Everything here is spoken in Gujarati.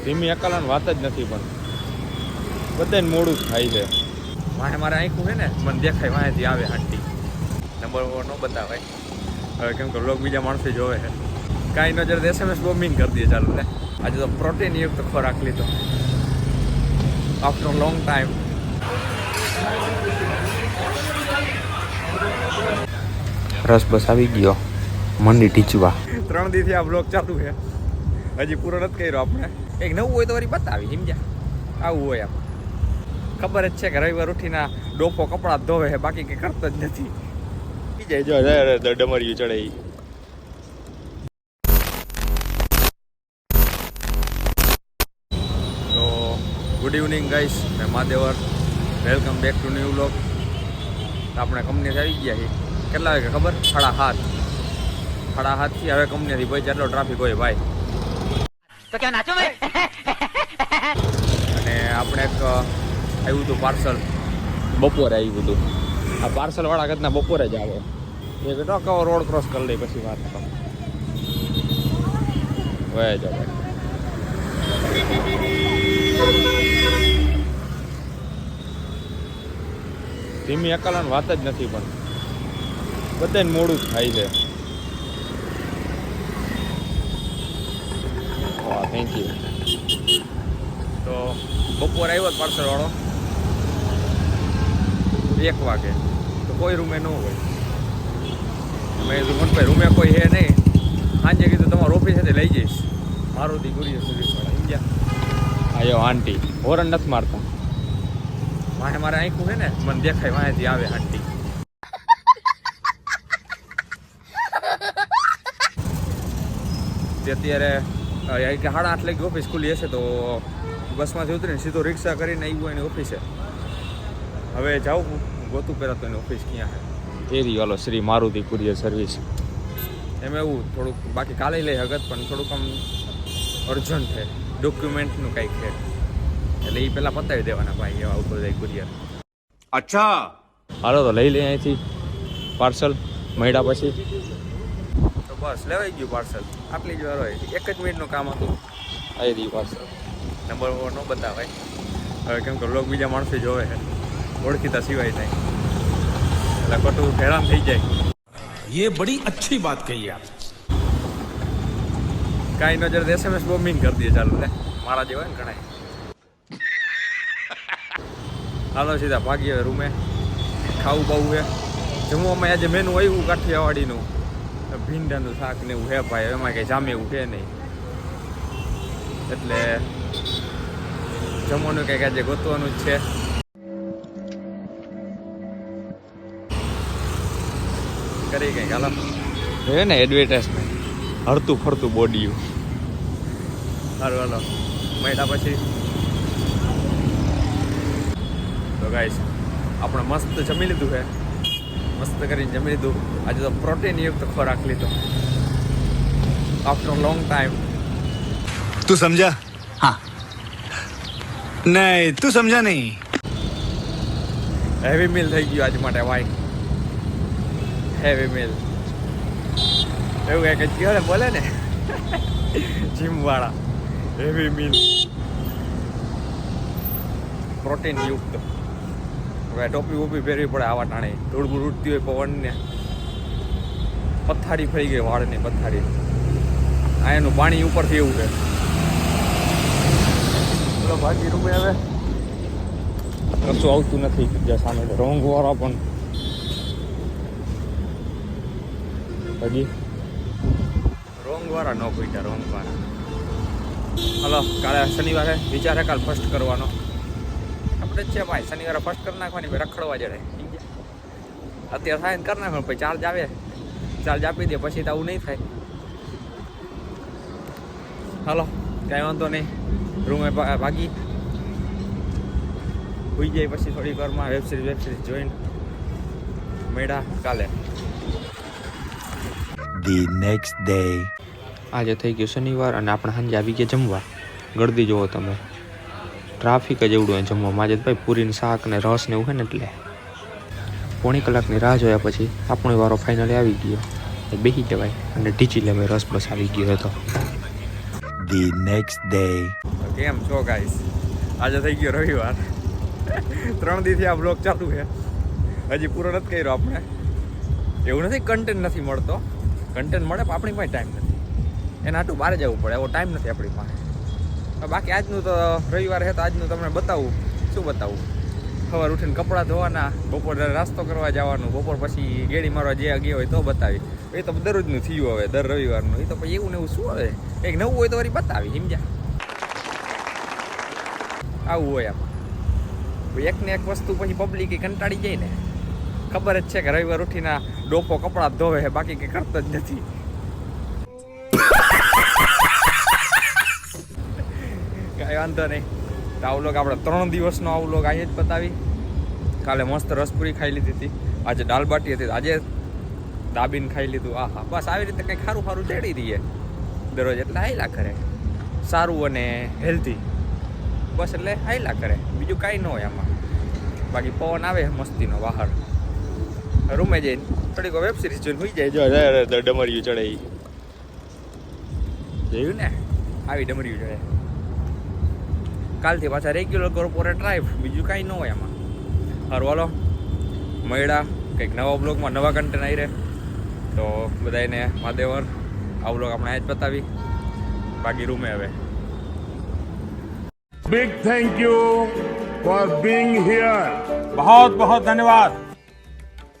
ધીમી અકાલાની વાત જ નથી, પણ બધાને મોડું જ થાય છે. વાંહે મારે આંખું છે ને મને દેખાય વાંહેથી આવે આંટી નંબર ન બતાવાય હવે, કેમ કે લોક બીજા માણસો જોવે છે. કાંઈ નજર SMS બોમ્બિંગ કરી દઈએ. ચાલો ને આજે તો પ્રોટીન યુક્ત ખોરાક લીધો આફ્ટર લોંગ ટાઈમ. રસ બસ આવી ગયો, મંડી ટીચવા. 3 દીથી આ બ્લોગ ચાલુ છે, હજી પૂરો નથી કર્યો. આપણે કંઈક નવું હોય તો વળી બતાવી, સમજ્યા? આવું હોય આમ. ખબર જ છે કે રવિવાર ઉઠીને ડોફો કપડાં ધોવે છે, બાકી કંઈ કરતો જ નથી. જાય જો ડમરિયું ચડે. તો ગુડ ઇવનિંગ ગાઈસ, મેં મહાદેવર, welcome back to new vlog. આપણે કંપનીથી આવી ગયા છીએ. કેટલા વાગે ખબર? 7:30. 7:30 હવે કંપનીથી ભાઈ જેટલો ટ્રાફિક હોય ભાઈ. તો ક્યાં નાચો મેં? અને આપણે એક આવ્યું હતું પાર્સલ, બપોરે આવ્યું હતું. આ પાર્સલ વાળા કદના બપોરે જ આવે. એ બેટો કહો રોડ ક્રોસ કરી લઈ પછી વાત કરો. વહે જાઓ ભાઈ. ધીમી અકાલાની વાત જ નથી, પણ બધાને મોડું જ થાય છે. વાહ, થેન્ક યુ. તો બપોર આવ્યો જ પાર્સલ વાળો 1 વાગે, તો કોઈ રૂમે ન હોય. મેં કીધું મનભાઈ રૂમે કોઈ હે નહીં. સાંજે કીધું તમારું ઓફિસ સાથે લઈ જઈશ. મારુતિ કુરિયર સર્વિસ વાળા સમજ્યા? આયો આંટી હોરન નથી મારતા. વાંહે મારે આંખું છે ને મને દેખાય વાંહેથી આવે આંટી. તે અત્યારે 8:30 લાગી ઓફિસ ખુલ્લી હશે, તો બસમાંથી ઉતરીને સીધો રિક્ષા કરીને આવ્યું એની ઓફિસે. હવે જાઉં હું ગોતું પહેલાં તો એની ઓફિસ ક્યાં છે. એ વાલો શ્રી મારુતિ કુરિયર સર્વિસ. એમ એવું થોડુંક બાકી કાલે લઈ હગત, પણ થોડુંક આમ અર્જન્ટ છે, ડોક્યુમેન્ટનું કંઈક છે, એટલે એ પહેલાં પતાવી દેવાના ભાઈ. એવા ઉપર જાય કુરિયર. અચ્છા, હાલો તો લઈ લઈએ અહીંથી પાર્સલ. મળ્યા પછી તો બસ લેવાઈ ગયું પાર્સલ. આટલી જ વાર હોય, 1 જ મિનિટનું કામ હતું. આવી રહ્યું પાર્સલ. નંબર ન બતાવાય હવે, કેમ કે લોક બીજા માણસો જોવે છે, ઓળખીતા સિવાય નહીં, એટલે ખોટું હેરાન થઈ જાય. ये बड़ी अच्छी बात कही आप. કાંઈ નજર SMS બોમ્બિંગ કરી દઈએ. ચાલો ને મારા જેવા ને ઘણા. હાલો સીધા ભાગી હવે રૂમે. ખાવું બાવું છે. જમવામાં આજે મેનુ આવ્યું કાઠિયાવાડીનું, ભીંડાનું શાક ને એવું હે ભાઈ. એમાં કંઈ જામે એવું છે નહીં, એટલે જમવાનું કંઈક આજે ગોતવાનું જ છે. કરી કંઈક હાલો જોઈએ ને એડવર્ટાઇઝમેન્ટ, હરતું ફરતું બોડીયું. સારું હાલો મળ્યા પછી. તો ગાઈસ આપણે મસ્ત જમી લીધું છે, મસ્ત કરીને જમી લીધું. આજે તો પ્રોટીન યુક્ત ખોરાક લીધો આફ્ટર લોંગ ટાઈમ. तू समझा? हाँ. नहीं, तू समझा नहीं. હેવી મિલ થઈ ગયું આજ માટે ભાઈ. હેવી મિલ એવું કંઈક કહેવાય બોલે ને જીમ વાળા. હેવી મિલ પ્રોટીન યુક્ત. હવે ટોપી વોપી પહેરવી પડે આવા ટાણે. ધૂળ બૂળ ઉડતી હોય પવનને, પથારી ફરી ગઈ વાળની પથારી. આ એનું પાણી ઉપરથી એવું છે. ચલો ભાગી રૂમે. હવે કશું આવતું નથી જ્યાં સામે રોંગ વાળા પણ હજી રોંગ વાળા ન પીટા. રોંગ વાળા હલો કાલે શનિવારે વિચાર હે કાલ ફર્સ્ટ કરવાનો. આપણે જ છે ભાઈ, શનિવારે ફર્સ્ટ કરી નાખવાની, ભાઈ રખડવા જડે. અત્યારે થાય ને કરી નાખવાનું, પછી ચાર્જ આવે, ચાર્જ આપી દે, પછી તો આવું નહીં થાય. હાલો કાંઈ વાંધો નહીં, રૂમે ભાગી હોઈ જાય. પછી થોડીક વારમાં વેબ સિરીઝ જોઈને મળ્યા કાલે. The next day. આજે થઈ ગયો શનિવાર અને આપણે સાંજે આવી ગયા જમવા. ગળદી જોવો તમે, ટ્રાફિક જ એવડું હોય જમવામાં. આજે ભાઈ પૂરીનું શાક ને રસ ને એવું હોય ને, એટલે પોણી કલાકની રાહ જોયા પછી આપણો વારો ફાઇનલી આવી ગયો. બેસી જવાય અને ઢીચી લેવાય. રસ બસ આવી ગયો હતો. The next day. કેમ છો ગાઈસ? આજે થઈ ગયો રવિવાર. 3 દિવસથી આ બ્લોગ ચાલુ છે. હજી પૂરો નથી કર્યો આપણે. એવું નથી કન્ટેન્ટ નથી મળતો, કન્ટેન્ટ મળે પણ આપણી પાસે ટાઈમ નથી. એના હાટું બહાર જવું પડે, એવો ટાઈમ નથી આપણી પાસે. બાકી આજનું તો રવિવાર છે તો આજનું તમને બતાવું. શું બતાવું? સવાર ઉઠીને કપડાં ધોવાના, બપોર નાસ્તો કરવા જવાનું, બપોર પછી ગેડી મારવા જે ગયા હોય તો બતાવી. એ તો દરરોજનું થયું હવે, દર રવિવારનું. એ તો પછી એવું ને એવું શું હવે, કંઈક નવું હોય તો વળી બતાવી, સમજ્યા? આવું હોય આમાં. એકને એક વસ્તુ પછી પબ્લિક કંટાળી જાય ને. ખબર જ છે કે રવિવાર ઉઠીને ડોપો કપડાં ધોવે છે, બાકી કંઈ કરતો જ નથી. કાંઈ વાંધો નહીં. તો આવું લોક આપણે 3 દિવસનો આવું લોક અહીંયા જ બતાવી. કાલે મસ્ત રસપુરી ખાઈ લીધી હતી, આજે દાલ બાટી હતી, આજે દાબીને ખાઈ લીધું. આહા, બસ આવી રીતે કંઈક સારું સારું ચડી રહીએ દરરોજ, એટલે હાયલા કરે. સારું અને હેલ્ધી, બસ એટલે હાયલા કરે, બીજું કાંઈ ન હોય આમાં. બાકી પવન આવે મસ્તીનો બહાર. રૂમે જઈને થોડીક વેબ સિરીઝ જોઈને હોઈ જાય. જો ડમરિયું ચડે, જોયું ને? આવી ડમરિયું ચડે. કાલથી પાછા રેગ્યુલર કોર્પોરેટ લાઈફ, બીજું કાંઈ ન હોય આમાં. હારું હાલો, મળ્યા કંઈક નવા બ્લોગમાં, નવા કન્ટેન્ટ આવી રહે. તો બધાને માદેવર. આ બ્લોગ આપણે આજ બતાવી. બાકી રૂમે હવે. Big thank you for being here. बहुत बहुत धन्यवाद.